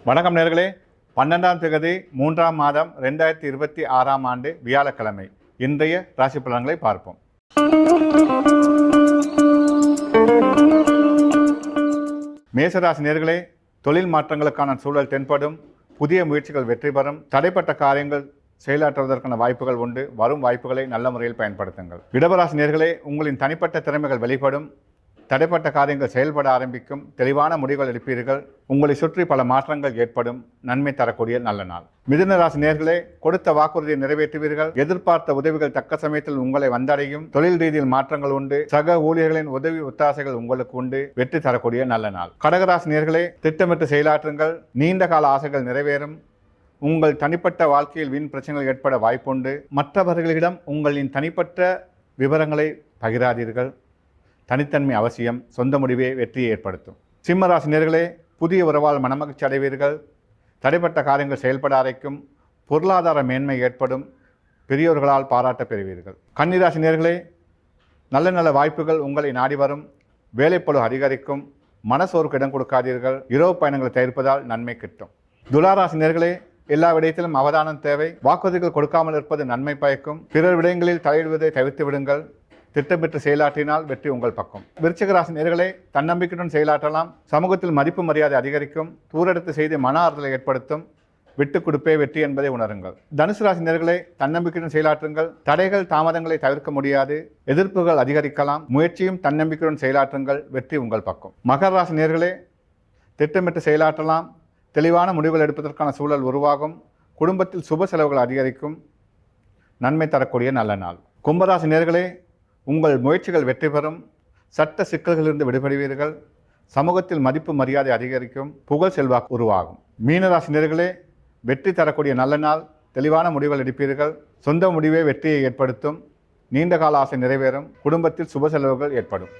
வணக்கம் நேர்களே. 12ஆம் தேதி 3ஆம் மாதம் 2026ஆம் ஆண்டு வியாழக்கிழமை இன்றைய ராசி பலன்களை பார்ப்போம். மேசராசி நேர்களே, தொழில் மாற்றங்களுக்கான சூழல் தென்படும். புதிய முயற்சிகள் வெற்றி பெறும். தடைப்பட்ட காரியங்கள் செயலாற்றுவதற்கான வாய்ப்புகள் உண்டு. வரும் வாய்ப்புகளை நல்ல முறையில் பயன்படுத்துங்கள். இடபராசி நேர்களே, உங்களின் தனிப்பட்ட திறமைகள் வெளிப்படும். தடைப்பட்ட காரியங்கள் செயல்பட ஆரம்பிக்கும். தெளிவான முடிவுகள் எடுப்பீர்கள். உங்களை சுற்றி பல மாற்றங்கள் ஏற்படும். நன்மை தரக்கூடிய நல்ல நாள். மிதுன ராசி நேர்களே, கொடுத்த வாக்குறுதியை நிறைவேற்றுவீர்கள். எதிர்பார்த்த உதவிகள் தக்க சமயத்தில் உங்களை வந்தடையும். தொழில் ரீதியில் மாற்றங்கள் உண்டு. சக ஊழியர்களின் உதவி ஒத்தாசைகள் உங்களுக்கு உண்டு. வெற்றி தரக்கூடிய நல்ல நாள். கடகராசி நேர்களே, திட்டமிட்டு செயலாற்றுங்கள். நீண்ட கால ஆசைகள் நிறைவேறும். உங்கள் தனிப்பட்ட வாழ்க்கையில் வீண் பிரச்சனைகள் ஏற்பட வாய்ப்புண்டு. மற்றவர்களிடம் உங்களின் தனிப்பட்ட விவரங்களை பகிராதீர்கள். தனித்தன்மை அவசியம். சொந்த முடிவே வெற்றியை ஏற்படுத்தும். சிம்மராசி நேர்களே, புதிய உறவால் மனமகிழ்ச்சி அடைவீர்கள். தடைப்பட்ட காரியங்கள் செயல்பட அரைக்கும். பொருளாதார மேன்மை ஏற்படும். பெரியோர்களால் பாராட்ட பெறுவீர்கள். கன்னிராசி நேர்களே, நல்ல நல்ல வாய்ப்புகள் உங்களை நாடி வரும். வேலைப்பளு அதிகரிக்கும். மனசோர்வுக்கு இடம் கொடுக்காதீர்கள். இரவு பயணங்களை தவிர்ப்பதால் நன்மை கிட்டும். துளாராசி நேர்களே, எல்லா விடயத்திலும் அவதானம் தேவை. வாக்குறுதிகள் கொடுக்காமல் இருப்பது நன்மை பயக்கும். பிறர் விடயங்களில் தலையிடுவதை தவிர்த்து விடுங்கள். திட்டமிட்டு செயலாற்றினால் வெற்றி உங்கள் பக்கம். விருச்சிக ராசி நேர்களே, தன்னம்பிக்கையுடன் செயலாற்றலாம். சமூகத்தில் மதிப்பு மரியாதை அதிகரிக்கும். தூரெடுத்து செய்து மன ஆறுதலை ஏற்படுத்தும். விட்டு கொடுப்பே வெற்றி என்பதை உணருங்கள். தனுசு ராசி நேர்களே, தன்னம்பிக்கையுடன் செயலாற்றுங்கள். தடைகள் தாமதங்களை தவிர்க்க முடியாது. எதிர்ப்புகள் அதிகரிக்கலாம். முயற்சியும் தன்னம்பிக்கையுடன் செயலாற்றுங்கள். வெற்றி உங்கள் பக்கம். மகர ராசி நேர்களே, திட்டமிட்டு செயலாற்றலாம். தெளிவான முடிவுகள் எடுப்பதற்கான சூழல் உருவாகும். குடும்பத்தில் சுப செலவுகள் அதிகரிக்கும். நன்மை தரக்கூடிய நல்ல நாள். கும்பராசி நேர்களே, உங்கள் முயற்சிகள் வெற்றி பெறும். சட்ட சிக்கல்களிலிருந்து விடுபடுவீர்கள். சமூகத்தில் மதிப்பு மரியாதை அதிகரிக்கும். புகழ் செல்வாக்கு உருவாகும். மீனராசி நேர்களே, வெற்றி தரக்கூடிய நல்ல நாள். தெளிவான முடிவுகள் எடுப்பீர்கள். சொந்த முடிவே வெற்றியை ஏற்படுத்தும். நீண்ட கால ஆசை நிறைவேறும். குடும்பத்தில் சுப செலவுகள் ஏற்படும்.